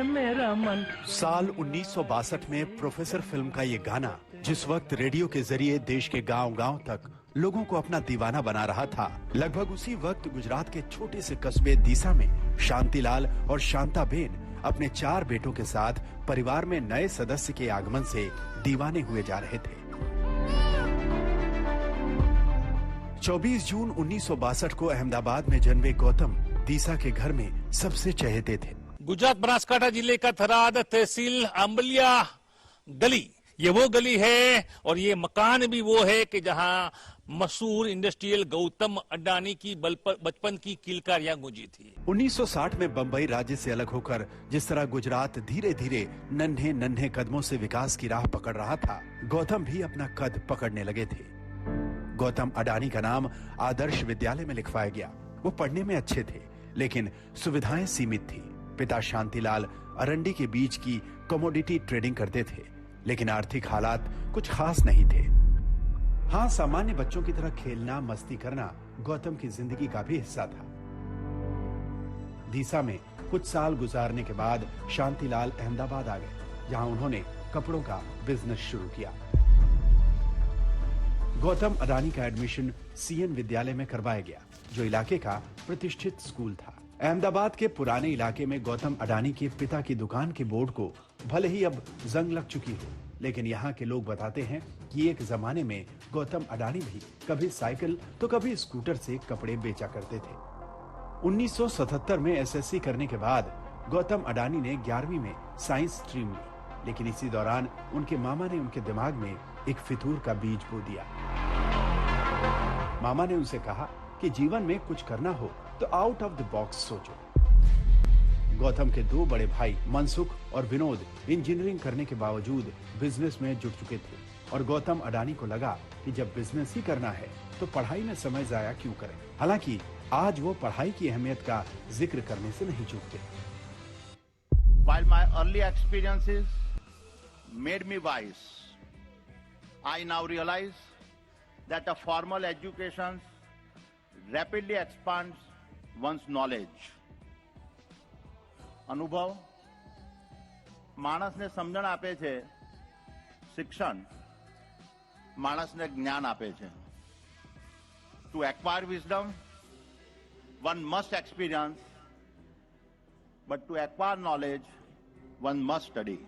मेरा मन। साल 1962 में प्रोफेसर फिल्म का ये गाना जिस वक्त रेडियो के जरिए देश के गांव-गांव तक लोगों को अपना दीवाना बना रहा था, लगभग उसी वक्त गुजरात के छोटे से कस्बे दीसा में शांतिलाल और शांताबेन अपने 4 बेटों के साथ परिवार में नए सदस्य के आगमन से दीवाने हुए जा रहे थे। 24 जून 1962 को अहमदाबाद में जन्मे गौतम दीसा के घर में सबसे चहेते थे। गुजरात बनासकांठा जिले का थराद तहसील आंबलिया गली, ये वो गली है और ये मकान भी वो है कि जहां मशहूर इंडस्ट्रियल गौतम अडानी की बचपन की किलकारियां गूंजी थी। 1960 में बंबई राज्य से अलग होकर जिस तरह गुजरात धीरे धीरे नन्हे नन्हे कदमों से विकास की राह पकड़ रहा था, गौतम भी अपना कद पकड़ने लगे थे। गौतम अडानी का नाम आदर्श विद्यालय में लिखवाया गया। वो पढ़ने में अच्छे थे, लेकिन सुविधाएं सीमित थी। पिता शांतिलाल अरंडी के बीच की कमोडिटी ट्रेडिंग करते थे, लेकिन आर्थिक हालात कुछ खास नहीं थे। हाँ, सामान्य बच्चों की तरह खेलना, मस्ती करना गौतम की जिंदगी का भी हिस्सा था। दीसा में कुछ साल गुजारने के बाद शांतिलाल अहमदाबाद आ गए, जहां उन्होंने कपड़ों का बिजनेस शुरू किया। गौतम अडानी का एडमिशन सीएन विद्यालय में करवाया गया, जो इलाके का प्रतिष्ठित स्कूल था। अहमदाबाद के पुराने इलाके में गौतम अडानी के पिता की दुकान के बोर्ड को भले ही अब जंग लग चुकी हो, लेकिन यहाँ के लोग बताते हैं कि एक जमाने में गौतम अडानी भी कभी साइकिल तो कभी स्कूटर से कपड़े बेचा करते थे। 1977 में एसएससी करने के बाद गौतम अडानी ने 11वीं में साइंस स्ट्रीम ली, लेकिन इसी दौरान उनके मामा ने उनके दिमाग में एक फितूर का बीज बो दिया। मामा ने उनसे कहा कि जीवन में कुछ करना हो तो आउट ऑफ द बॉक्स सोचो। गौतम के 2 बड़े भाई मनसुख और विनोद इंजीनियरिंग करने के बावजूद बिजनेस में जुट चुके थे, और गौतम अडानी को लगा कि जब बिजनेस ही करना है तो पढ़ाई में समय जाया क्यों करें। हालांकि आज वो पढ़ाई की अहमियत का जिक्र करने से नहीं चूकते। While my early experiences made me wise, I now realize that a formal education rapidly expands one's knowledge. અનુભવ માણસને સમજણ આપે છે, શિક્ષણ માણસને જ્ઞાન આપે છે. To acquire wisdom, one must experience, but to acquire knowledge, one must study.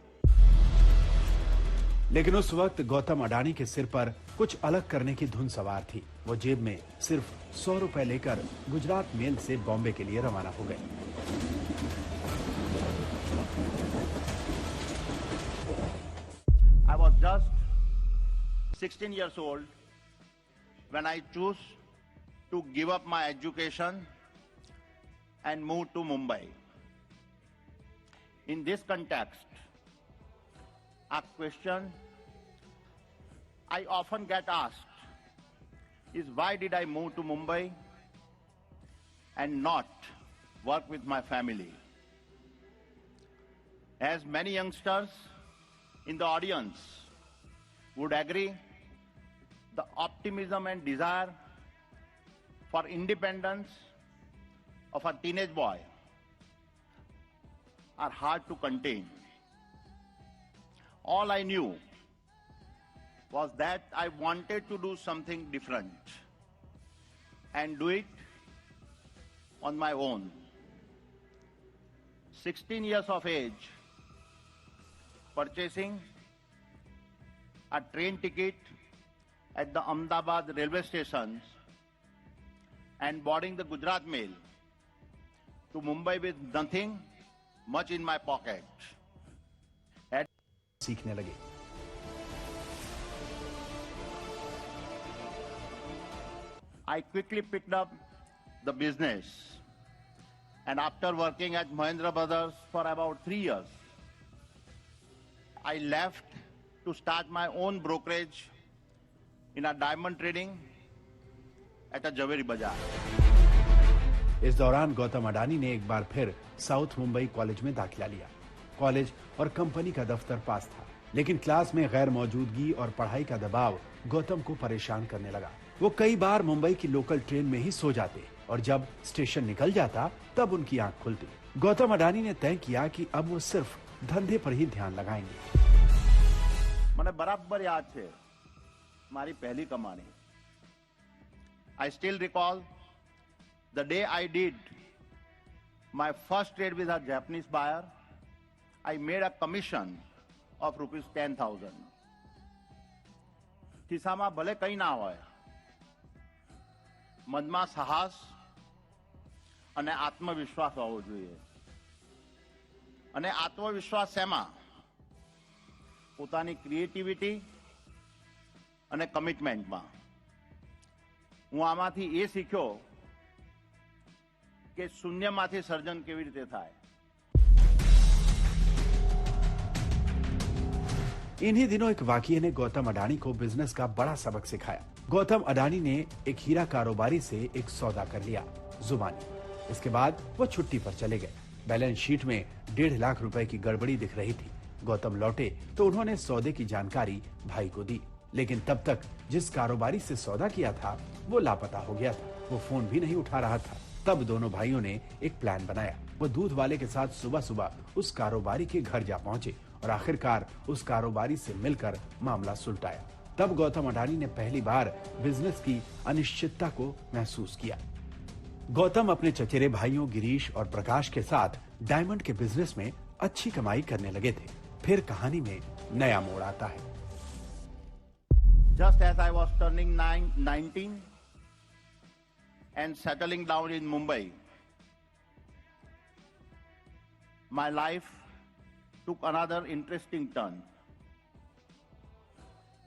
लेकिन उस वक्त गौतम अडानी के सिर पर कुछ अलग करने की धुन सवार थी। वो जेब में सिर्फ 100 रुपए लेकर गुजरात मेल से बॉम्बे के लिए रवाना हो गए। I was just 16 years old when I chose to give up my education and move to Mumbai. In this context, a question I often get asked is, why did I move to Mumbai and not work with my family? As many youngsters in the audience would agree, the optimism and desire for independence of a teenage boy are hard to contain. All I knew was that I wanted to do something different and do it on my own. 16 years of age, purchasing a train ticket at the Ahmedabad railway station and boarding the Gujarat Mail to Mumbai with nothing much in my pocket. सीखने लगे। I quickly picked up the business, and after working at Mahindra Brothers for about 3 years, I left to start my own brokerage in a diamond trading at a Jhaveri Bazaar. इस दौरान गौतम अडानी ने एक बार फिर south Mumbai college में दाखिला लिया। College और company का दफ्तर पास था, लेकिन क्लास में गैर मौजूदगी और पढ़ाई का दबाव गौतम को परेशान करने लगा। वो कई बार मुंबई की लोकल ट्रेन में ही सो जाते और जब स्टेशन निकल जाता तब उनकी आंख खुलती। गौतम अडानी ने तय किया कि अब वो सिर्फ धंधे पर ही ध्यान लगाएंगे। મને બરાબર યાદ છે મારી પહેલી કમાણી. I still recall the day I did my first trade with a Japanese buyer. I made a commission of rupees 10,000. ખિસ્સામાં ભલે કંઈ ના હોય, મનમાં સાહસ અને આત્મવિશ્વાસ હોવો જોઈએ. અને આત્મવિશ્વાસ શેમાં? પોતાની ક્રિએટિવિટી અને કમિટમેન્ટમાં. હું આમાંથી એ શીખ્યો કે શૂન્યમાંથી સર્જન કેવી રીતે થાય. इन्हीं दिनों एक वाकये ने गौतम अडानी को बिजनेस का बड़ा सबक सिखाया। गौतम अडानी ने एक हीरा कारोबारी से एक सौदा कर लिया, जुबानी। इसके बाद वो छुट्टी पर चले गए। बैलेंस शीट में 1.5 लाख रुपए की गड़बड़ी दिख रही थी। गौतम लौटे तो उन्होंने सौदे की जानकारी भाई को दी, लेकिन तब तक जिस कारोबारी से सौदा किया था वो लापता हो गया था। वो फोन भी नहीं उठा रहा था। तब दोनों भाइयों ने एक प्लान बनाया। वो दूध वाले के साथ सुबह सुबह उस कारोबारी के घर जा पहुंचे और आखिरकार उस कारोबारी से मिलकर मामला सुलटाया। तब गौतम अडानी ने पहली बार बिजनेस की अनिश्चितता को महसूस किया। गौतम अपने चचेरे भाइयों गिरीश और प्रकाश के साथ डायमंड के बिजनेस में अच्छी कमाई करने लगे थे। फिर कहानी में नया मोड़ आता है। Just as I was turning 19 and settling down in Mumbai, my life took another interesting turn.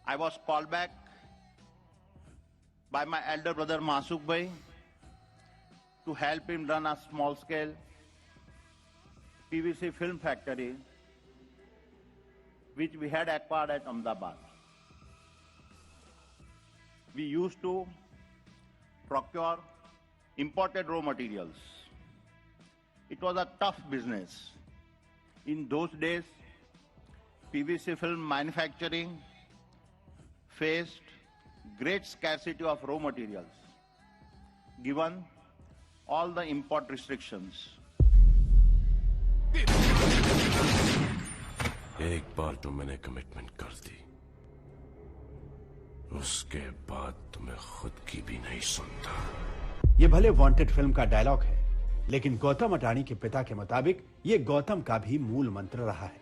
I was called back by my elder brother Masuk Bhai to help him run a small-scale PVC film factory which we had acquired at Ahmedabad. We used to procure imported raw materials. It was a tough business. In those days, PVC film manufacturing faced great scarcity of raw materials, given all the import restrictions. एक बार तो मैंने commitment कर दी, उसके बाद तो मैं खुद की भी नहीं सुनता। ये भले वांटेड फिल्म का डायलॉग है, लेकिन गौतम अडानी के पिता के मुताबिक ये गौतम का भी मूल मंत्र रहा है।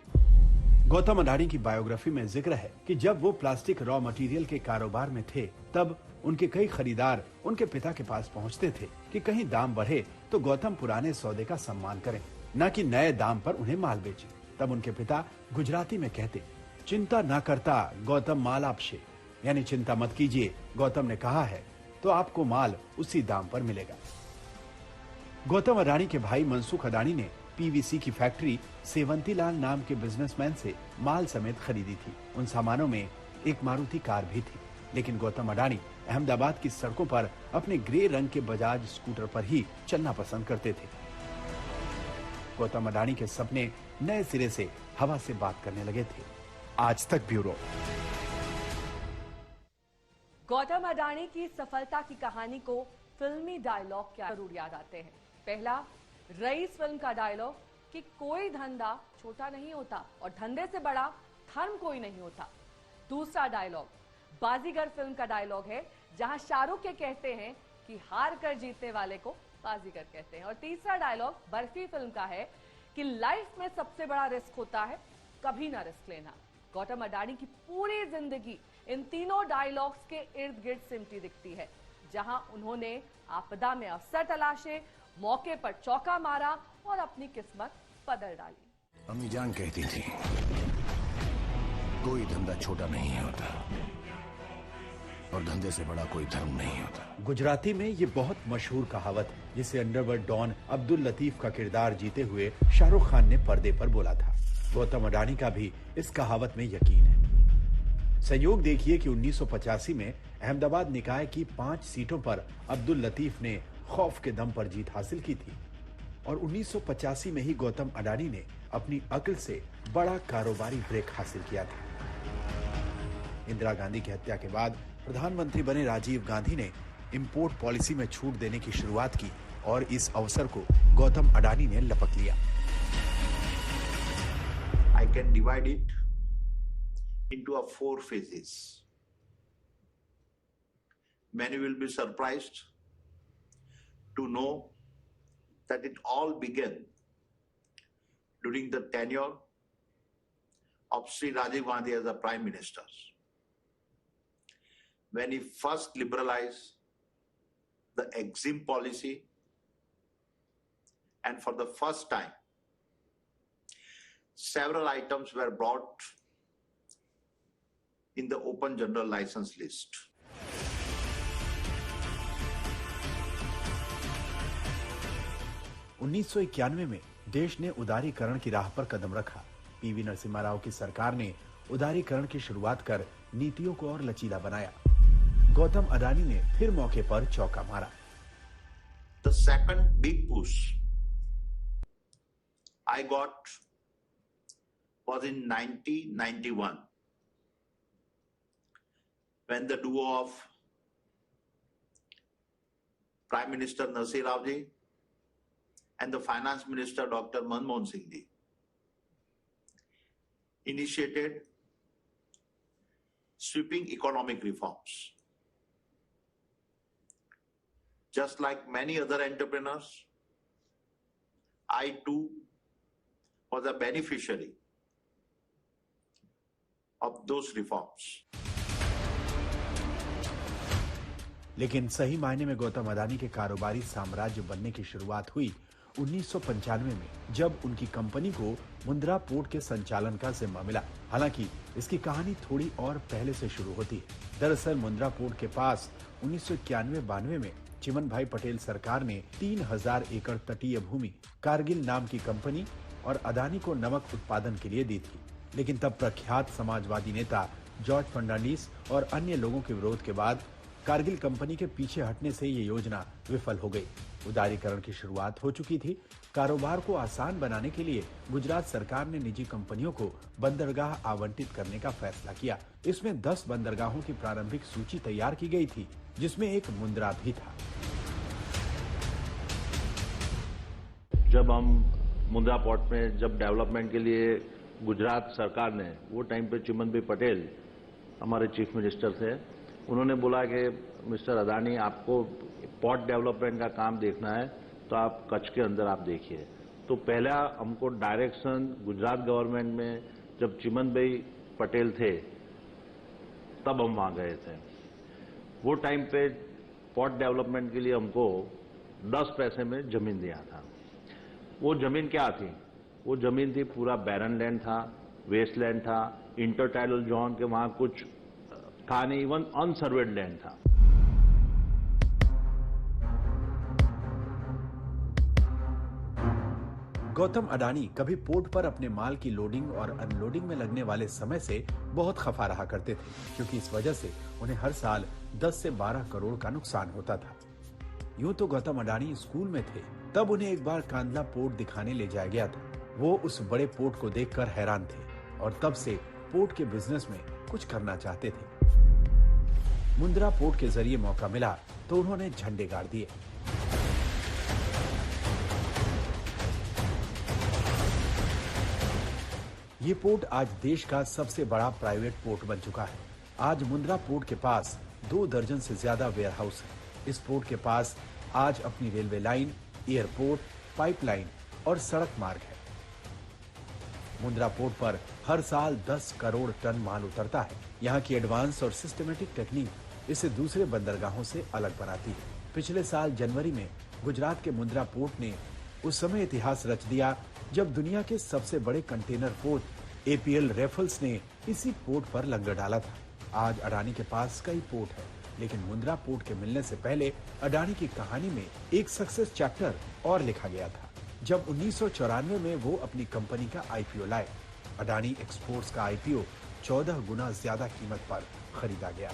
गौतम अडानी की बायोग्राफी में जिक्र है कि जब वो प्लास्टिक रॉ मटेरियल के कारोबार में थे, तब उनके कई खरीदार उनके पिता के पास पहुंचते थे कि कहीं दाम बढ़े तो गौतम पुराने सौदे का सम्मान करें, न कि नए दाम पर उन्हें माल बेचे। तब उनके पिता गुजराती में कहते, चिंता ना करता गौतम माल आपसे, यानी चिंता मत कीजिए, गौतम ने कहा है तो आपको माल उसी दाम पर मिलेगा। गौतम अडानी के भाई मनसुख अडानी ने पीवीसी की फैक्ट्री सेवंतीलाल नाम के बिजनेसमैन से माल समेत खरीदी थी। उन सामानों में एक मारुति कार भी थी, लेकिन गौतम अडानी अहमदाबाद की सड़कों पर अपने ग्रे रंग के बजाज स्कूटर पर ही चलना पसंद करते थे। गौतम अडानी के सपने नए सिरे से हवा से बात करने लगे थे। आज तक ब्यूरो। गौतम अडानी की सफलता की कहानी को फिल्मी डायलॉग क्या जरूर याद आते हैं। पहला, रईस फिल्म का डायलॉग कि कोई धंधा छोटा नहीं होता और धंधे से बड़ा धर्म कोई नहीं होता। दूसरा डायलॉग बाजीगर फिल्म का डायलॉग है, जहां शाहरुख के कहते हैं कि हार कर जीतने वाले को बाजीगर कहते हैं। और तीसरा डायलॉग बर्फी फिल्म का है कि लाइफ में सबसे बड़ा रिस्क होता है कभी ना रिस्क लेना। गौतम अडानी की पूरी जिंदगी इन तीनों डायलॉग्स के इर्द गिर्द सिमटी दिखती है, जहां उन्होंने आपदा में अवसर तलाशे, मौके पर चौका मारा और अपनी किस्मत बदल डाली। अम्मी जान कहती थी, कोई धंधा छोटा नहीं होता और धंधे से बड़ा कोई धर्म नहीं होता। गुजराती में ये बहुत मशहूर कहावत है, जिसे अंडरवर्ल्ड डॉन अब्दुल लतीफ का किरदार जीते हुए शाहरुख खान ने पर्दे पर बोला था। गौतम अडानी का भी इस कहावत में यकीन है। संयोग देखिए कि 1985 में अहमदाबाद निकाय की 5 सीटों पर अब्दुल लतीफ ने खौफ के दम पर जीत हासिल की थी और 1985 में ही गौतम अडानी ने अपनी अक्ल से बड़ा कारोबारी ब्रेक हासिल किया था। इंदिरा गांधी की हत्या के बाद प्रधानमंत्री बने राजीव गांधी ने इंपोर्ट पॉलिसी में छूट देने की शुरुआत की और इस अवसर को गौतम अडानी ने लपक लिया। I can divide it into 4 phases. Many will be surprised to know that it all began during the tenure of Sri Rajiv Gandhi as the Prime Minister, when he first liberalized the EXIM policy, and for the first time, several items were brought in the open general license list. उन्नीस में देश ने उदारीकरण की राह पर कदम रखा। PV Narasimha Rao की सरकार ने उदारीकरण की शुरुआत कर नीतियों को और लचीला बनाया। गौतम अडानी ने फिर मौके पर चौका मारा। The second big push I got was in 1991, when the duo of Prime Minister Narsih Rao ji and the Finance Minister Dr. Manmohan Singh ji initiated sweeping economic reforms. Just like many other entrepreneurs, I too was a beneficiary of those reforms. लेकिन सही मायने में गौतम अडानी के कारोबारी साम्राज्य बनने की शुरुआत हुई 1995 में, जब उनकी कंपनी को मुंद्रा पोर्ट के संचालन का जिम्मा मिला। हालांकि इसकी कहानी थोड़ी और पहले से शुरू होती है। दरअसल मुंद्रा पोर्ट के पास 1991-92 में चिमन भाई पटेल सरकार ने 3000 एकड़ तटीय भूमि कारगिल नाम की कंपनी और अडानी को नमक उत्पादन के लिए दी थी। लेकिन तब प्रख्यात समाजवादी नेता जॉर्ज फर्नांडिस और अन्य लोगों के विरोध के बाद कारगिल कंपनी के पीछे हटने से ये योजना विफल हो गई। उदारीकरण की शुरुआत हो चुकी थी। कारोबार को आसान बनाने के लिए गुजरात सरकार ने निजी कंपनियों को बंदरगाह आवंटित करने का फैसला किया। इसमें 10 बंदरगाहों की प्रारंभिक सूची तैयार की गई थी, जिसमें एक मुंद्रा भी था। जब हम मुंद्रा पोर्ट में जब डेवलपमेंट के लिए गुजरात सरकार ने, वो टाइम पे चिमन भाई पटेल हमारे चीफ मिनिस्टर थे, उन्होंने बोला कि मिस्टर अडानी, आपको पोर्ट डेवलपमेंट का काम देखना है तो आप कच्छ के अंदर आप देखिए। तो पहला हमको डायरेक्शन गुजरात गवर्नमेंट में जब चिमन भाई पटेल थे तब हम वहां गए थे। वो टाइम पे पोर्ट डेवलपमेंट के लिए हमको 10 पैसे में जमीन दिया था। वो जमीन क्या थी? वो जमीन थी, पूरा बैरन लैंड था, वेस्ट लैंड था, इंटरटाइडल जोन के वहां कुछ था नहीं, इवन अनसर्वेड लैंड था। गौतम अडानी कभी पोर्ट पर अपने माल की लोडिंग और अनलोडिंग में लगने वाले समय से बहुत खफा रहा करते थे, क्योंकि इस वजह से उन्हें हर साल 10 से 12 करोड़ का नुकसान होता था। यूं तो गौतम अडानी स्कूल में थे, तब उन्हें एक बार कांदला पोर्ट दिखाने ले जाया गया था। वो उस बड़े पोर्ट को देखकर हैरान थे और तब से पोर्ट के बिजनेस में कुछ करना चाहते थे। मुंद्रा पोर्ट के जरिए मौका मिला तो उन्होंने झंडे गाड़ दिए। ये पोर्ट आज देश का सबसे बड़ा प्राइवेट पोर्ट बन चुका है। आज मुंद्रा पोर्ट के पास 2 दर्जन से ज्यादा वेयरहाउस है। इस पोर्ट के पास आज अपनी रेलवे लाइन, एयरपोर्ट, पाइपलाइन और सड़क मार्ग है। मुंद्रा पोर्ट पर हर साल 10 करोड़ टन माल उतरता है। यहाँ की एडवांस और सिस्टमेटिक टेक्निक इसे दूसरे बंदरगाहों से अलग बनाती है। पिछले साल जनवरी में गुजरात के मुंद्रा पोर्ट ने उस समय इतिहास रच दिया जब दुनिया के सबसे बड़े कंटेनर पोर्ट एपीएल रेफल्स ने इसी पोर्ट पर लंगर डाला था। आज अडानी के पास कई पोर्ट है, लेकिन मुंद्रा पोर्ट के मिलने से पहले अडानी की कहानी में एक सक्सेस चैप्टर और लिखा गया था। जब 1994 में वो अपनी कंपनी का आईपीओ लाए। अडानी एक्सपोर्ट्स का आईपीओ 14 गुना ज्यादा कीमत पर खरीदा गया।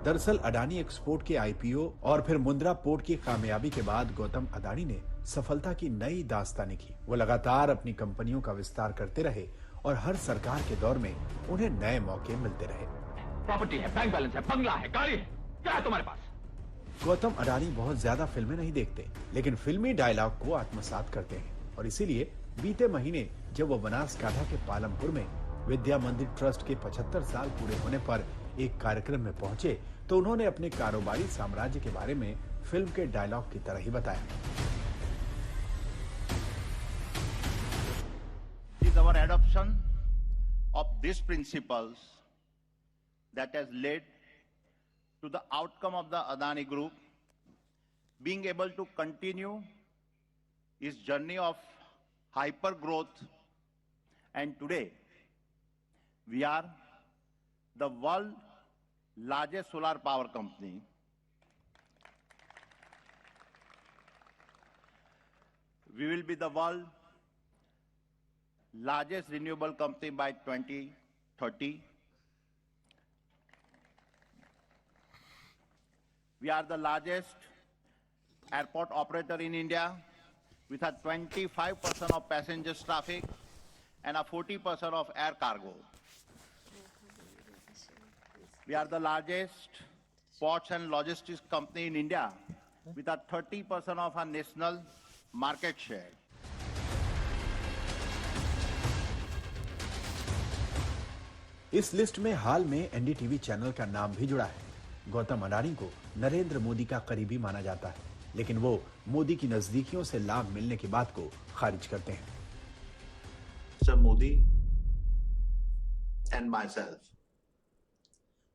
दरअसल अडानी एक्सपोर्ट के आईपीओ और फिर मुंद्रा पोर्ट की कामयाबी के बाद गौतम अडानी ने सफलता की नई दास्तान लिखी। वो लगातार अपनी कंपनियों का विस्तार करते रहे और हर सरकार के दौर में उन्हें नए मौके मिलते रहे। प्रॉपर्टी है, बैंक बैलेंस है, बंगला है, गाड़ी है, क्या है तुम्हारे पास? गौतम अडानी बहुत ज्यादा फिल्में नहीं देखते, लेकिन फिल्मी डायलॉग को आत्मसात करते हैं और इसीलिए बीते महीने जब वो बनासकांठा के पालमपुर में विद्या मंदिर ट्रस्ट के 75 साल पूरे होने पर एक कार्यक्रम में पहुंचे तो उन्होंने अपने कारोबारी साम्राज्य के बारे में फिल्म के डायलॉग की तरह ही बताया। It is our adoption of these principles that has led to the outcome of the Adani Group being able to continue its journey of hyper growth, and today we are the world's largest solar power company. We will be the world's largest renewable company by 2030. We are the largest airport operator in India with a 25% of passengers traffic and a 40% of air cargo. We are the largest ports and logistics company in India with a 30% of our national market share. इस list में हाल में NDTV channel का नाम भी जुड़ा है। गौतम अडानी को नरेंद्र मोदी का करीबी माना जाता है, लेकिन वो मोदी की नजदीकियों से लाभ मिलने की बात को खारिज करते हैं। Mr. Modi and myself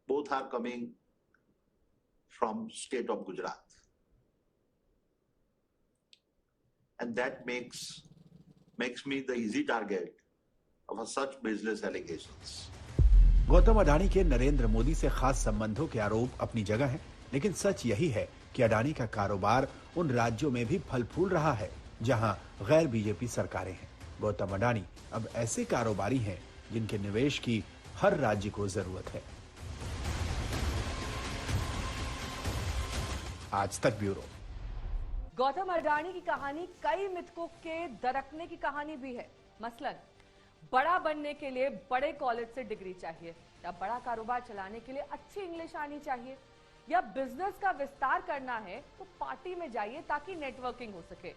both are coming from state of Gujarat, and that makes me the easy target of such baseless allegations. Gautam Adani के नरेंद्र मोदी से खास संबंधों के आरोप अपनी जगह हैं, लेकिन सच यही है कि अडानी का कारोबार उन राज्यों में भी फल फूल रहा है जहां गैर बीजेपी सरकारें हैं। गौतम अडानी अब ऐसे कारोबारी हैं जिनके निवेश की हर राज्य को जरूरत है। आज तक ब्यूरो। गौतम अडानी की कहानी कई मिथकों के दरकने की कहानी भी है। मसलन बड़ा बनने के लिए बड़े कॉलेज से डिग्री चाहिए, या बड़ा कारोबार चलाने के लिए अच्छी इंग्लिश आनी चाहिए, या बिजनेस का विस्तार करना है तो पार्टी में जाइए ताकि नेटवर्किंग हो सके।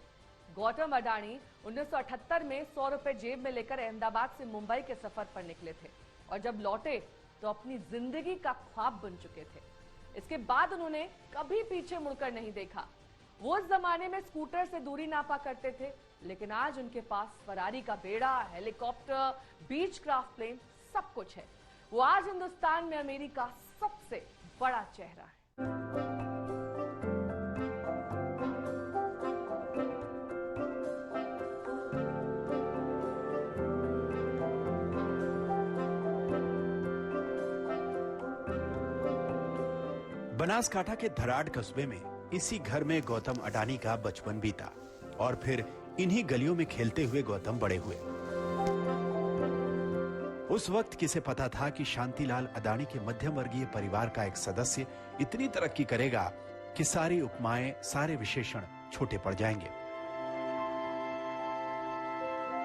गौतम अडानी 1978 में 100 रुपए जेब में लेकर अहमदाबाद से मुंबई के सफर पर निकले थे और जब लौटे तो अपनी जिंदगी का ख्वाब बन चुके थे। इसके बाद उन्होंने कभी पीछे मुड़कर नहीं देखा। वो उस जमाने में स्कूटर से दूरी नापा करते थे, लेकिन आज उनके पास फरारी का बेड़ा, हेलीकॉप्टर, बीच क्राफ्ट प्लेन सब कुछ है। वो आज हिंदुस्तान में अमेरिका का सबसे बड़ा चेहरा है। बनासकांठा के धराड़ कस्बे में इसी घर में गौतम अडानी का बचपन बीता और फिर इन्हीं गलियों में खेलते हुए गौतम बड़े हुए। उस वक्त किसे पता था कि शांतिलाल अडानी के मध्यम वर्गीय परिवार का एक सदस्य इतनी तरक्की करेगा कि सारी उपमाएं, सारे विशेषण छोटे पड़ जाएंगे।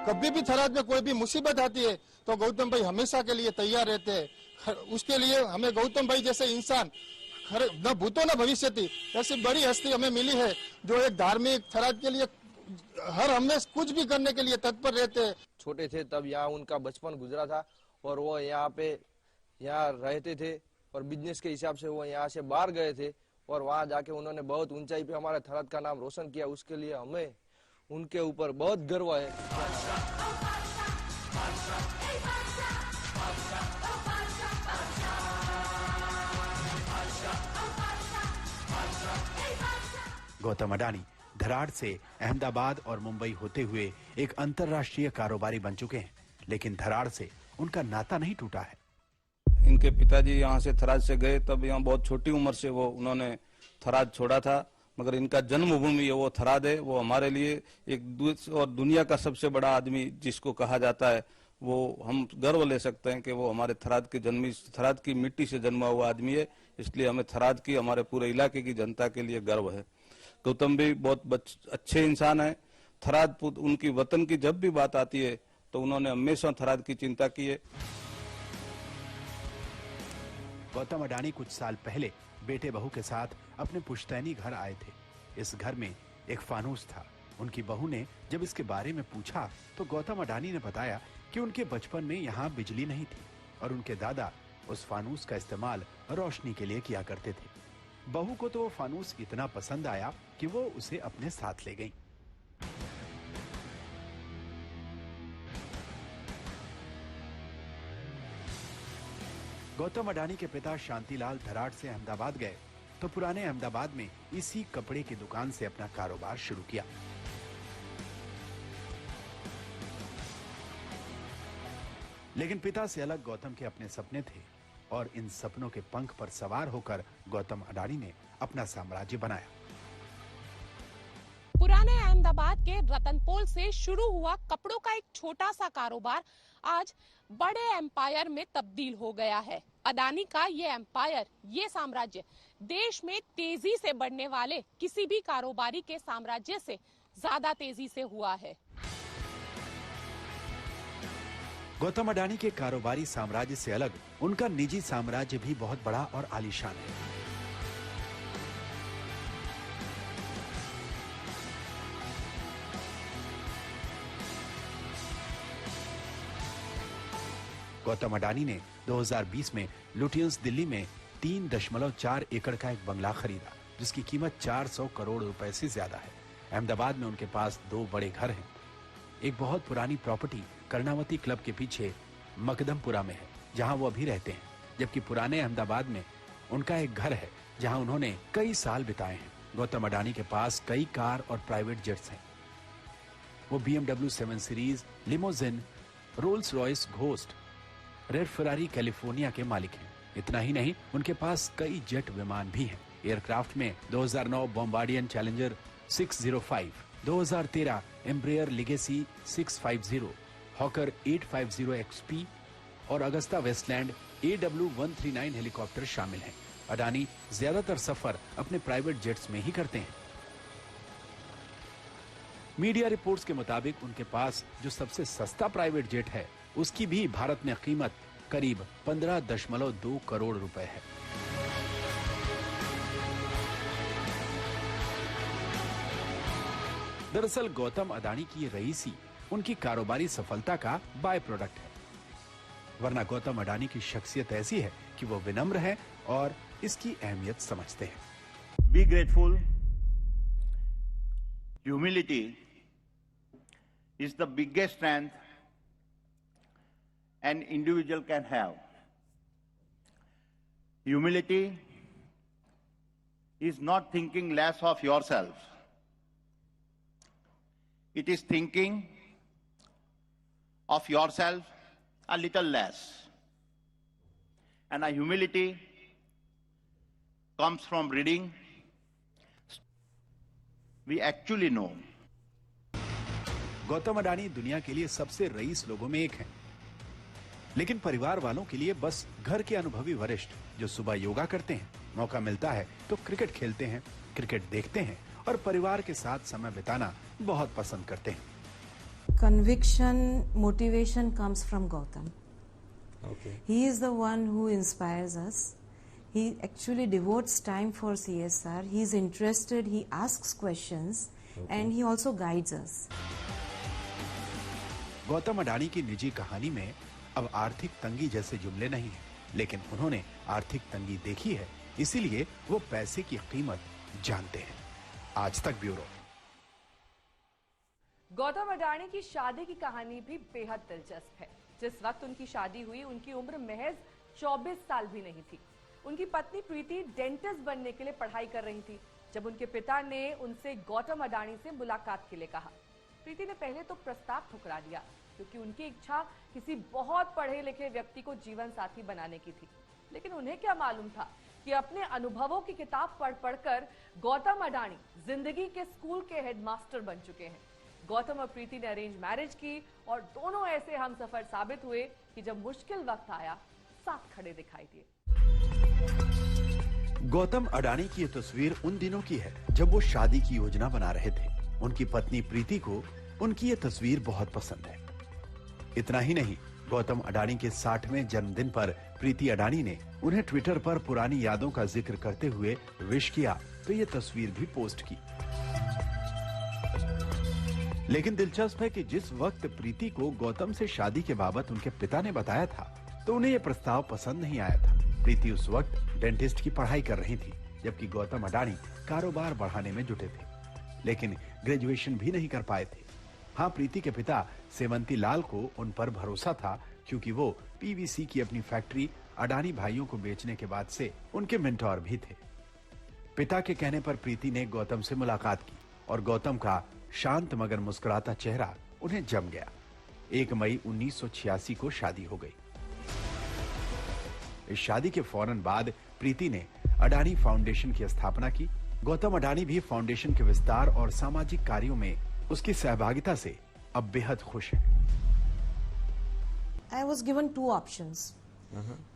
कभी भी थराद में कोई भी मुसीबत आती है तो गौतम भाई हमेशा के लिए तैयार रहते हैं। उसके लिए हमें गौतम भाई जैसे इंसान न भूतो न भविष्य थी ऐसी बड़ी हस्ती हमें मिली है जो एक धार्मिक थराद के लिए हर हमेशा कुछ भी करने के लिए तत्पर रहते हैं। छोटे थे तब यहाँ उनका बचपन गुजरा था और वो यहाँ रहते थे और बिजनेस के हिसाब से वो यहाँ से बाहर गए थे और वहाँ जाके उन्होंने बहुत ऊंचाई पे हमारे थराद का नाम रोशन किया। उसके लिए हमें उनके ऊपर बहुत गर्व है। गौतम अडानी धराड़ से अहमदाबाद और मुंबई होते हुए एक अंतर्राष्ट्रीय कारोबारी बन चुके हैं, लेकिन धराड़ से उनका नाता नहीं टूटा है। इनके पिताजी यहाँ से थराद से गए तब यहाँ बहुत छोटी उम्र से उन्होंने थराद छोड़ा था, मगर इनका जन्मभूमि है वो थराद है। वो हमारे लिए एक और दुनिया का सबसे बड़ा आदमी जिसको कहा जाता है, वो हम गर्व ले सकते हैं कि वो हमारे थराद की मिट्टी से जन्मा हुआ आदमी है। इसलिए हमें थराद की, हमारे पूरे इलाके की जनता के लिए गर्व है। गौतम भी बहुत अच्छे इंसान है। थराद उनकी वतन की जब भी बात आती है तो उन्होंने हमेशा थराद की चिंता की है। गौतम अडानी कुछ साल पहले बेटे बहू के साथ अपने पुश्तैनी घर आए थे। इस घर में एक फानूस था। उनकी बहू ने जब इसके बारे में पूछा तो गौतम अडानी ने बताया कि उनके बचपन में यहाँ बिजली नहीं थी और उनके दादा उस फानूस का इस्तेमाल रोशनी के लिए किया करते थे। बहू को तो वो फानूस इतना पसंद आया कि वो उसे अपने साथ ले गई। गौतम अडानी के पिता शांतिलाल थराड से अहमदाबाद गए तो पुराने अहमदाबाद में इसी कपड़े की दुकान से अपना कारोबार शुरू किया। लेकिन पिता से अलग गौतम के अपने सपने थे और इन सपनों के पंख पर सवार होकर गौतम अडानी ने अपना साम्राज्य बनाया। पुराने अहमदाबाद के रतनपोल से शुरू हुआ कपड़ों का एक छोटा सा कारोबार आज बड़े एम्पायर में तब्दील हो गया है। अडानी का ये एम्पायर, ये साम्राज्य देश में तेजी से बढ़ने वाले किसी भी कारोबारी के साम्राज्य से ज्यादा तेजी से हुआ है। गौतम अडानी के कारोबारी साम्राज्य से अलग उनका निजी साम्राज्य भी बहुत बड़ा और आलीशान है। गौतम अडानी ने 2020 में लुटियंस दिल्ली में 3.4 एकड़ का एक बंगला खरीदा जिसकी कीमत 400 करोड़ रुपए से ज्यादा है। अहमदाबाद में उनके पास 2 बड़े घर हैं। एक बहुत पुरानी प्रॉपर्टी कर्णावती क्लब के पीछे मकदमपुरा में है जहां वो अभी रहते हैं, जबकि पुराने अहमदाबाद में उनका एक घर है जहां उन्होंने कई साल बिताए हैं। गौतम अडानी के पास कई कार और प्राइवेट जेट्स हैं। वो BMW 7 series, limousine, Rolls Royce ghost, red Ferrari California के मालिक हैं। इतना ही नहीं, उनके पास कई जेट विमान भी हैं। एयरक्राफ्ट में 2009 Bombardier challenger 605, 2013 Embraer legacy 650, hawker 850 XP और अगस्ता वेस्टलैंड AW139 हेलीकॉप्टर शामिल हैं। अडानी ज्यादातर सफर अपने प्राइवेट जेट्स में ही करते हैं। मीडिया रिपोर्ट्स के मुताबिक उनके पास जो सबसे सस्ता प्राइवेट जेट है उसकी भी भारत में कीमत करीब 15.2 करोड़ रुपए है। दरअसल गौतम अडानी की ये रईसी उनकी कारोबारी सफलता का बाय प्रोडक्ट है, वरना गौतम अडानी की शख्सियत ऐसी है कि वो विनम्र है और इसकी अहमियत समझते हैं। Be grateful. Humility is the biggest strength an individual can have. Humility is not thinking less of yourself. It is thinking of yourself a little less. And a humility comes from reading. We actually know. Gautam Adani दुनिया के लिए सबसे rice लोगों में एक हैं, लेकिन परिवार वालों के लिए बस घर के अनुभवी वरिष्ठ जो सुबह योगा करते हैं, मौका मिलता है तो क्रिकेट खेलते हैं, क्रिकेट देखते हैं और परिवार के साथ समय बिताना बहुत पसंद करते हैं। Conviction, motivation comes from Gautam. Okay. He is the one who inspires us. He actually devotes time for CSR. He is interested, he asks questions, and he also guides us. Gautam Adani की निजी कहानी में अब आर्थिक तंगी जैसे जुमले नहीं हैं, लेकिन उन्होंने आर्थिक तंगी देखी है, इसीलिए वो पैसे की कीमत जानते हैं। आज तक ब्यूरो। गौतम अडानी की शादी की कहानी भी बेहद दिलचस्प है। जिस वक्त उनकी शादी हुई उनकी उम्र महज 24 साल भी नहीं थी। उनकी पत्नी प्रीति डेंटिस्ट बनने के लिए पढ़ाई कर रही थी जब उनके पिता ने उनसे गौतम अडानी से मुलाकात के लिए कहा। प्रीति ने पहले तो प्रस्ताव ठुकरा दिया क्योंकि उनकी इच्छा किसी बहुत पढ़े लिखे व्यक्ति को जीवन साथी बनाने की थी, लेकिन उन्हें क्या मालूम था कि अपने अनुभवों की किताब पढ़ पढ़कर गौतम अडानी जिंदगी के स्कूल के हेडमास्टर बन चुके हैं। गौतम और प्रीति ने अरेंज मैरिज की और दोनों ऐसे हमसफर साबित हुए कि जब मुश्किल वक्त आया साथ खड़े दिखाई दिए। गौतम अडानी की ये तस्वीर उन दिनों की है जब वो शादी की योजना बना रहे थे। उनकी पत्नी प्रीति को उनकी ये तस्वीर बहुत पसंद है। इतना ही नहीं, गौतम अडानी के 60वें जन्मदिन पर प्रीति अडानी ने उन्हें ट्विटर पर पुरानी यादों का जिक्र करते हुए विश किया तो ये तस्वीर भी पोस्ट की। लेकिन दिलचस्प है कि जिस वक्त प्रीति को गौतम से शादी के बाबत उनके पिता ने बताया था तो उन्हें यह प्रस्ताव पसंद नहीं आया था। प्रीति उस वक्त डेंटिस्ट की पढ़ाई कर रही थी, जबकि गौतम अडानी कारोबार बढ़ाने में जुटे थे, लेकिन ग्रेजुएशन भी नहीं कर पाए थे। हाँ, प्रीति के पिता सेवंती लाल को उन पर भरोसा था क्योंकि वो पीवीसी की अपनी फैक्ट्री अडानी भाइयों को बेचने के बाद से उनके मेंटोर भी थे। पिता के कहने पर प्रीति ने गौतम से मुलाकात की और गौतम का शांत मगर मुस्कुराता चेहरा उन्हें जम गया। 1 मई 1986 को शादी हो गई। इस शादी के फौरन बाद प्रीति ने अडानी फाउंडेशन की स्थापना की। गौतम अडानी भी फाउंडेशन के विस्तार और सामाजिक कार्यों में उसकी सहभागिता से अब बेहद खुश हैं। I was given 2 options.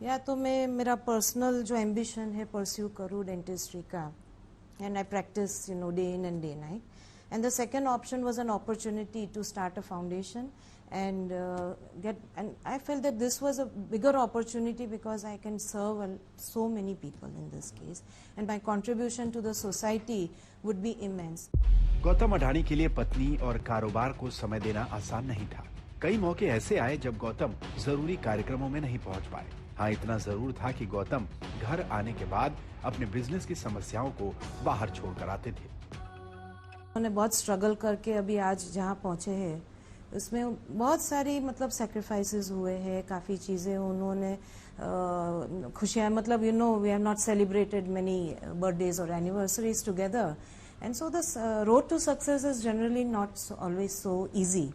या तो मैं मेरा पर्सनल जो एम्बिशन है परस्यू करूँ डेंटिस्ट्री का, and I practice day in and day night. And the second option was an opportunity to start a foundation and and I felt that this was a bigger opportunity because I can serve so many people in this case and my contribution to the society would be immense. Gautam Adani के लिए पत्नी और कारोबार को समय देना आसान नहीं था। कई मौके ऐसे आए जब गौतम जरूरी कार्यक्रमों में नहीं पहुंच पाए। हाँ, इतना जरूर था कि गौतम घर आने के बाद अपने बिजनेस की समस्याओं को बाहर छोड़कर आते थे। उन्होंने बहुत स्ट्रगल करके अभी आज जहाँ पहुँचे हैं, उसमें बहुत सारी सैक्रिफाइसेस हुए हैं, काफ़ी चीज़ें उन्होंने खुशियाँ we have not celebrated many birthdays or anniversaries together and so this road to success is generally not always so easy.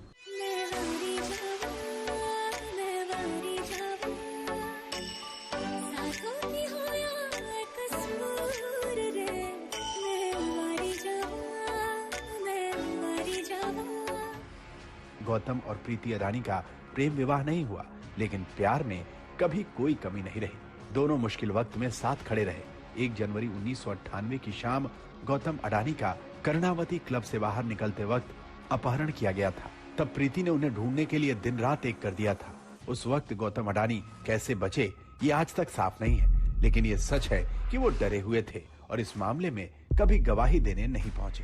Gautam और प्रीति अडानी का प्रेम विवाह नहीं हुआ, लेकिन प्यार में कभी कोई कमी नहीं रही। दोनों मुश्किल वक्त में साथ खड़े रहे। 1 जनवरी 1998 की शाम गौतम अडानी का कर्णावती क्लब से बाहर निकलते वक्त अपहरण किया गया था। तब प्रीति ने उन्हें ढूंढने के लिए दिन रात एक कर दिया था। उस वक्त गौतम अडानी कैसे बचे ये आज तक साफ नहीं है, लेकिन ये सच है कि वो डरे हुए थे और इस मामले में कभी गवाही देने नहीं पहुंचे।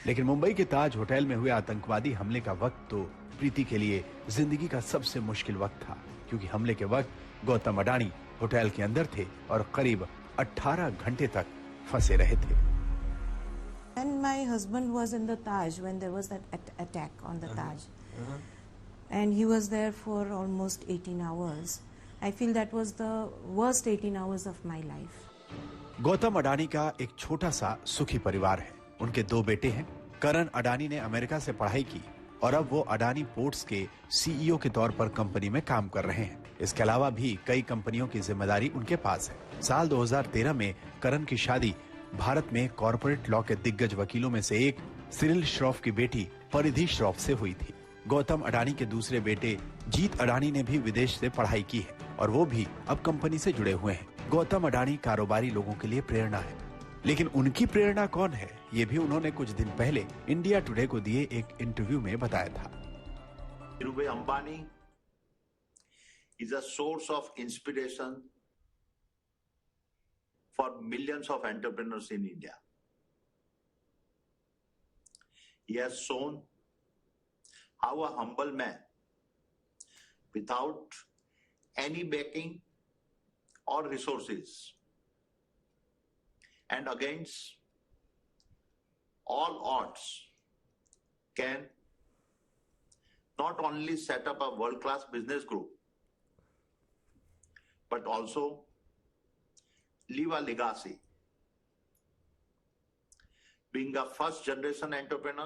लेकिन मुंबई के ताज होटल में हुए आतंकवादी हमले का वक्त तो प्रीति के लिए जिंदगी का सबसे मुश्किल वक्त था, क्योंकि हमले के वक्त गौतम अडानी होटल के अंदर थे और करीब 18 घंटे तक फंसे रहे थे। And my husband was in the Taj when there was that attack on the Taj. And he was there for almost 18 hours. I feel that was the worst 18 hours of my life. Gautam Adani का एक छोटा सा सुखी परिवार है। उनके 2 बेटे हैं। करण अडानी ने अमेरिका से पढ़ाई की और अब वो अडानी पोर्ट्स के सीईओ के तौर पर कंपनी में काम कर रहे हैं। इसके अलावा भी कई कंपनियों की जिम्मेदारी उनके पास है। साल 2013 में करण की शादी भारत में कॉर्पोरेट लॉ के दिग्गज वकीलों में से एक सिरिल श्रॉफ की बेटी परिधि श्रॉफ से हुई थी। गौतम अडानी के दूसरे बेटे जीत अडानी ने भी विदेश से पढ़ाई की है और वो भी अब कंपनी से जुड़े हुए हैं। गौतम अडानी कारोबारी लोगों के लिए प्रेरणा है, लेकिन उनकी प्रेरणा कौन है ये भी उन्होंने कुछ दिन पहले इंडिया टुडे को दिए एक इंटरव्यू में बताया था। Dhirubhai Ambani is a source of inspiration for millions of entrepreneurs in India. He has shown how a humble man, without any backing or resources, and against all odds, can not only set up a world-class business group, but also leave a legacy. Being a first-generation entrepreneur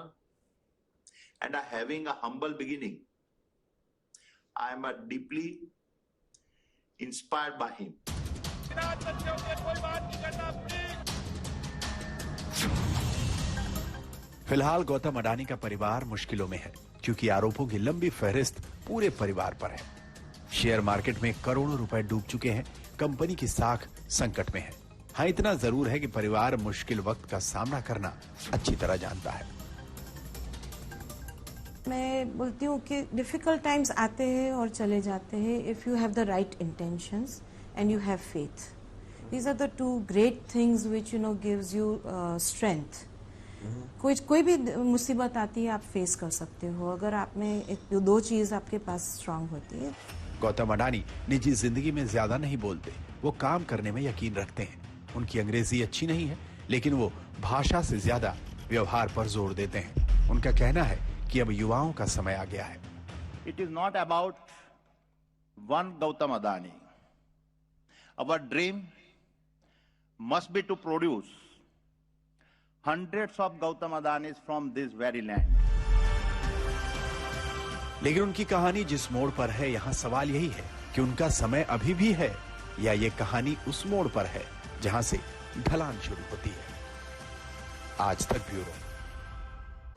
and having a humble beginning, I am deeply inspired by him. फिलहाल गौतम अडानी का परिवार मुश्किलों में है, क्योंकि आरोपों की लंबी फहरिस्त पूरे परिवार पर है। शेयर मार्केट में करोड़ों रुपए डूब चुके हैं। कंपनी की साख संकट में है। हाँ, इतना जरूर है कि परिवार मुश्किल वक्त का सामना करना अच्छी तरह जानता है। मैं बोलती हूँ कि डिफिकल्ट टाइम्स आते हैं और चले जाते हैं if you have the right intentions and you have faith. These are the two great things which gives you strength. कोई भी मुसीबत आती है आप फेस कर सकते हो अगर आप में दो चीज आपके पास स्ट्रांग होती है। गौतम अडानी निजी जिंदगी में ज्यादा नहीं बोलते, वो काम करने में यकीन रखते हैं। उनकी अंग्रेजी अच्छी नहीं है, लेकिन वो भाषा से ज्यादा व्यवहार पर जोर देते हैं। उनका कहना है कि अब युवाओं का समय आ गया है। It is not about one Gautam Adani. Our dream must be to produce hundreds of Gautam Adanis from this very land. लेकिन उनकी कहानी जिस मोड़ पर है, यहाँ सवाल यही है कि उनका समय अभी भी है या ये कहानी उस मोड़ पर है जहां से ढलान शुरू होती है। आज तक ब्यूरो।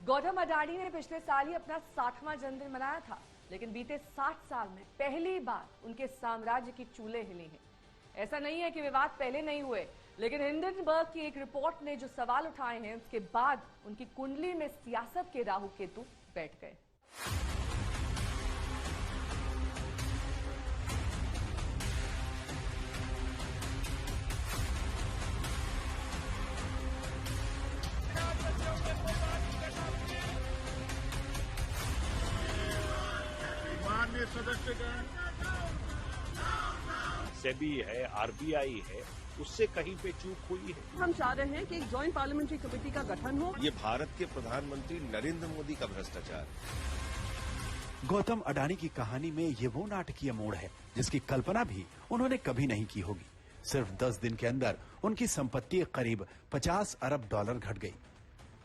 गौतम अडानी ने पिछले साल ही अपना 60वां जन्मदिन मनाया था, लेकिन बीते 60 साल में पहली बार उनके साम्राज्य की चूल्हे हिली हैं। ऐसा नहीं है कि विवाद पहले नहीं हुए, लेकिन हिंडनबर्ग की एक रिपोर्ट ने जो सवाल उठाए हैं उसके बाद उनकी कुंडली में सियासत के राहु केतु बैठ गए। सेबी है, आरबीआई है, उससे कहीं पे चूक हुई है। हम चाह रहे हैं कि एक जॉइंट पार्लियामेंट्री कमेटी का गठन हो। ये भारत के प्रधानमंत्री नरेंद्र मोदी का भ्रष्टाचार। गौतम अडानी की कहानी में ये वो नाटकीय मोड़ है जिसकी कल्पना भी उन्होंने कभी नहीं की होगी। सिर्फ 10 दिन के अंदर उनकी संपत्ति करीब 50 अरब डॉलर घट गई।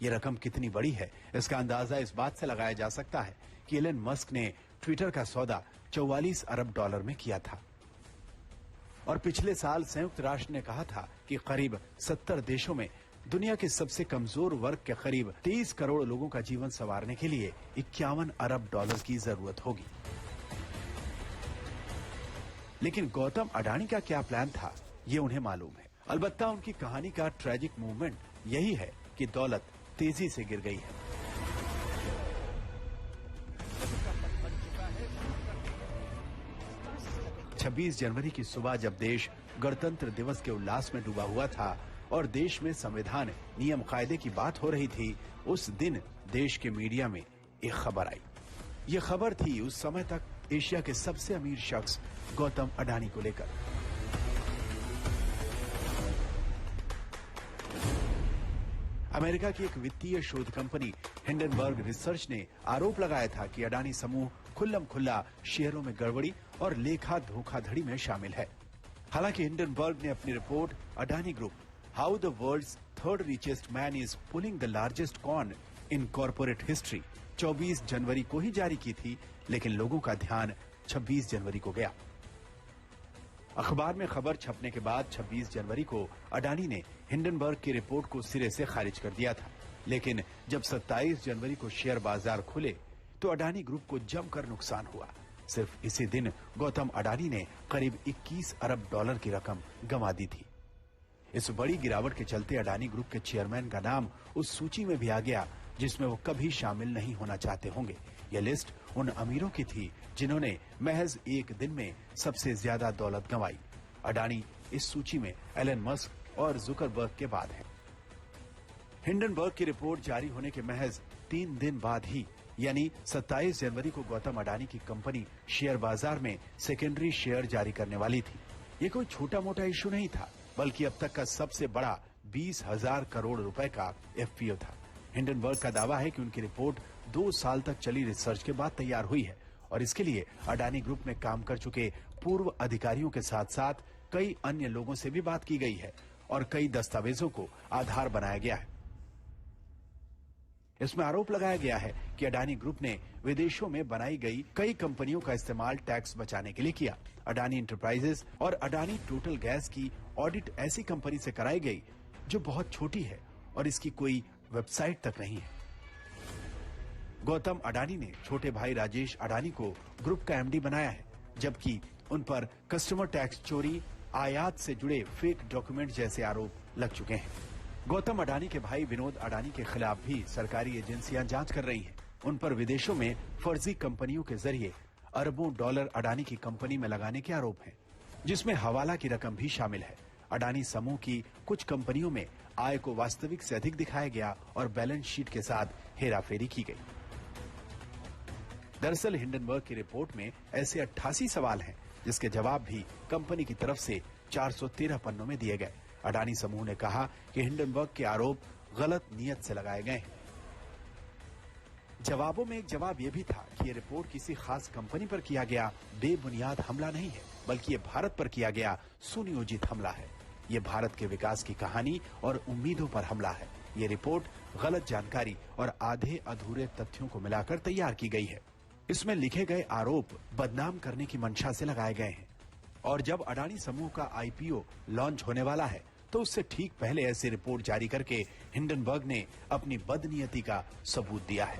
ये रकम कितनी बड़ी है इसका अंदाजा इस बात से लगाया जा सकता है कि एलन मस्क ने ट्विटर का सौदा 44 अरब डॉलर में किया था। और पिछले साल संयुक्त राष्ट्र ने कहा था कि करीब 70 देशों में दुनिया के सबसे कमजोर वर्ग के करीब 30 करोड़ लोगों का जीवन संवारने के लिए 51 अरब डॉलर की जरूरत होगी। लेकिन गौतम अडानी का क्या प्लान था, ये उन्हें मालूम है। अलबत्ता उनकी कहानी का ट्रेजिक मूवमेंट यही है कि दौलत तेजी से गिर गई है। छब्बीस जनवरी की सुबह जब देश गणतंत्र दिवस के उल्लास में डूबा हुआ था और देश में संविधान नियम कायदे की बात हो रही थी, उस दिन देश के मीडिया में एक खबर आई। ये खबर थी उस समय तक एशिया के सबसे अमीर शख्स गौतम अडानी को लेकर। अमेरिका की एक वित्तीय शोध कंपनी हिंडनबर्ग रिसर्च ने आरोप लगाया था कि अडानी समूह खुल्लम खुल्ला शेयरों में गड़बड़ी और लेखा धोखाधड़ी में शामिल है। हालांकि हिंडनबर्ग ने अपनी report Adani group how the world's third richest man is pulling the largest con in corporate history 24 जनवरी को ही जारी की थी, लेकिन लोगों का ध्यान 26 जनवरी को गया। अखबार में खबर छपने के बाद 26 जनवरी को अडानी ने हिंडनबर्ग की रिपोर्ट को सिरे से खारिज कर दिया था। लेकिन जब 27 जनवरी को शेयर बाजार खुले तो अडानी ग्रुप को जमकर नुकसान हुआ। सिर्फ इसी दिन गौतम अडानी ने करीब 21 अरब डॉलर की रकम गंवा दी थी। इस बड़ी गिरावट के चलते अडानी ग्रुप के चेयरमैन का नाम उस सूची में भी आ गया जिसमें वो कभी शामिल नहीं होना चाहते होंगे। यह लिस्ट उन अमीरों की थी जिन्होंने महज एक दिन में सबसे ज्यादा दौलत गंवाई। अडानी इस सूची में एलन मस्क और जुकरबर्ग के बाद है। हिंडनबर्ग की रिपोर्ट जारी होने के महज 3 दिन बाद ही यानी 27 जनवरी को गौतम अडानी की कंपनी शेयर बाजार में सेकेंडरी शेयर जारी करने वाली थी। ये कोई छोटा मोटा इशू नहीं था, बल्कि अब तक का सबसे बड़ा 20,000 करोड़ रुपए का एफपीओ था। हिंडनबर्ग का दावा है कि उनकी रिपोर्ट 2 साल तक चली रिसर्च के बाद तैयार हुई है और इसके लिए अडानी ग्रुप में काम कर चुके पूर्व अधिकारियों के साथ साथ कई अन्य लोगों से भी बात की गई है और कई दस्तावेजों को आधार बनाया गया है। इसमें आरोप लगाया गया है कि अडानी ग्रुप ने विदेशों में बनाई गई कई कंपनियों का इस्तेमाल टैक्स बचाने के लिए किया। अडानी इंटरप्राइजेस और अडानी टोटल गैस की ऑडिट ऐसी कंपनी से कराई गई जो बहुत छोटी है और इसकी कोई वेबसाइट तक नहीं है। गौतम अडानी ने छोटे भाई राजेश अडानी को ग्रुप का एमडी बनाया है, जबकि उन पर कस्टमर टैक्स चोरी, आयात से जुड़े फेक डॉक्यूमेंट जैसे आरोप लग चुके हैं। गौतम अडानी के भाई विनोद अडानी के खिलाफ भी सरकारी एजेंसियां जांच कर रही हैं। उन पर विदेशों में फर्जी कंपनियों के जरिए अरबों डॉलर अडानी की कंपनी में लगाने के आरोप हैं, जिसमें हवाला की रकम भी शामिल है। अडानी समूह की कुछ कंपनियों में आय को वास्तविक से अधिक दिखाया गया और बैलेंस शीट के साथ हेराफेरी की गई। दरअसल हिंडनबर्ग की रिपोर्ट में ऐसे 88 सवाल हैं, जिसके जवाब भी कंपनी की तरफ से 413 पन्नों में दिए गए। अडानी समूह ने कहा कि हिंडनबर्ग के आरोप गलत नीयत से लगाए गए हैं। जवाबों में एक जवाब यह भी था कि यह रिपोर्ट किसी खास कंपनी पर किया गया बेबुनियाद हमला नहीं है, बल्कि ये भारत पर किया गया सुनियोजित हमला है। ये भारत के विकास की कहानी और उम्मीदों पर हमला है। ये रिपोर्ट गलत जानकारी और आधे अधूरे तथ्यों को मिलाकर तैयार की गई है। इसमें लिखे गए आरोप बदनाम करने की मंशा से लगाए गए हैं। और जब अडानी समूह का आईपीओ लॉन्च होने वाला है, तो उससे ठीक पहले ऐसी रिपोर्ट जारी करके हिंडनबर्ग ने अपनी बदनीयती का सबूत दिया है।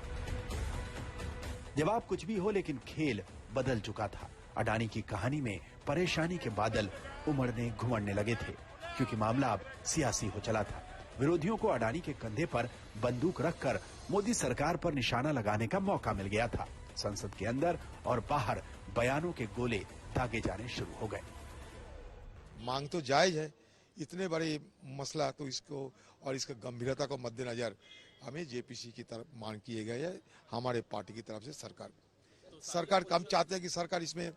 जवाब कुछ भी हो, लेकिन खेल बदल चुका था। अडानी की कहानी में परेशानी के बादल उमड़ने घुमड़ने लगे थे, क्योंकि मामला अब सियासी हो चला था। विरोधियों को अडानी के कंधे पर बंदूक रखकर मोदी सरकार पर निशाना लगाने का मौका मिल गया था। संसद के अंदर और बाहर बयानों के गोले दागे जाने शुरू हो गए। मांग तो जायज है, इतने बड़े मसला तो इसको और इसका गंभीरता को मद्देनजर हमें जेपीसी की तरफ मांग किए गए है। हमारे पार्टी की तरफ से सरकार हम चाहते हैं कि सरकार इसमें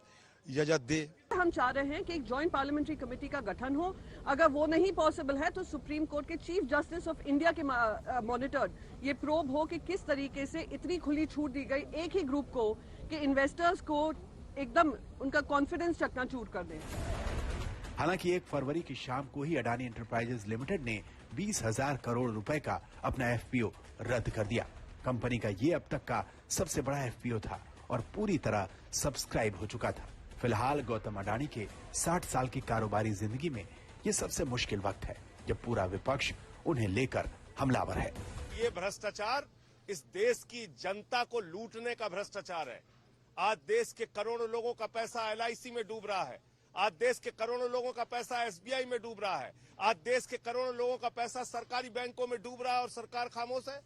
इजाजत दे। हम चाह रहे हैं कि एक जॉइंट पार्लियामेंट्री कमेटी का गठन हो। अगर वो नहीं पॉसिबल है तो सुप्रीम कोर्ट के चीफ जस्टिस ऑफ इंडिया के मॉनिटर्ड ये प्रोब हो कि किस तरीके से इतनी खुली छूट दी गई एक ही ग्रुप को कि इन्वेस्टर्स को एकदम उनका कॉन्फिडेंस चकनाचूर कर दें। हालांकि 1 फरवरी की शाम को ही अडानी एंटरप्राइजेज लिमिटेड ने 20,000 करोड़ रुपए का अपना एफपीओ रद्द कर दिया। कंपनी का ये अब तक का सबसे बड़ा एफपीओ था और पूरी तरह सब्सक्राइब हो चुका था। फिलहाल गौतम अडानी के 60 साल की कारोबारी जिंदगी में ये सबसे मुश्किल वक्त है, जब पूरा विपक्ष उन्हें लेकर हमलावर है। ये भ्रष्टाचार इस देश की जनता को लूटने का भ्रष्टाचार है। आज देश के करोड़ों लोगों का पैसा एलआईसी में डूब रहा है। आज देश के करोड़ों लोगों का पैसा एसबीआई में डूब रहा है। आज देश के करोड़ों लोगों का पैसा सरकारी बैंकों में डूब रहा है और सरकार खामोश है।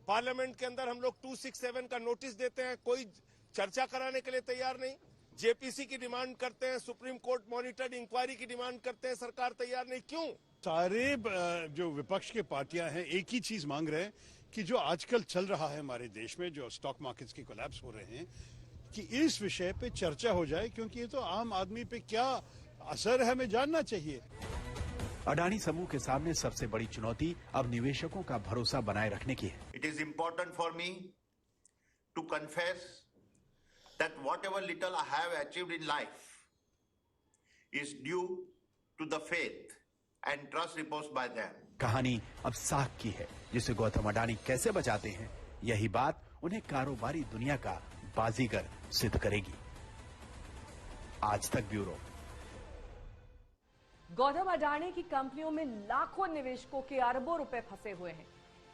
पार्लियामेंट के अंदर हम लोग 267 का नोटिस देते हैं, कोई चर्चा कराने के लिए तैयार नहीं। जेपीसी की डिमांड करते हैं, सुप्रीम कोर्ट मॉनिटर्ड इंक्वायरी की डिमांड करते हैं, सरकार तैयार नहीं। क्यों? सारे जो विपक्ष के पार्टियां हैं एक ही चीज मांग रहे हैं कि जो आजकल चल रहा है हमारे देश में, जो स्टॉक मार्केट्स की कोलैप्स हो रहे हैं, कि इस विषय पे चर्चा हो जाए, क्योंकि ये तो आम आदमी पे क्या असर है हमें जानना चाहिए। अडानी समूह के सामने सबसे बड़ी चुनौती अब निवेशकों का भरोसा बनाए रखने की है। It is important for me to confess that whatever little I have achieved in life is due to the faith and trust reposed by them. कहानी अब साख की है, जिसे गौतम अडानी कैसे बचाते हैं, यही बात उन्हें कारोबारी दुनिया का बाजीगर सिद्ध करेगी। आज तक ब्यूरो। गौतम अडानी की कंपनियों में लाखों निवेशकों के अरबों रुपए फंसे हुए हैं।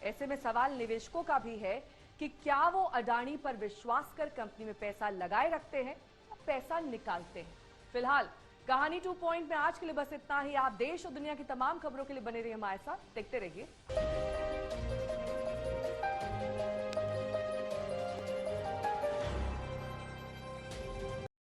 ऐसे में सवाल निवेशकों का भी है कि क्या वो अडानी पर विश्वास कर कंपनी में पैसा लगाए रखते हैं या पैसा निकालते हैं। फिलहाल कहानी 2 पॉइंट में आज के लिए बस इतना ही। आप देश और दुनिया की तमाम खबरों के लिए बने रहिए हमारे साथ, देखते रहिए।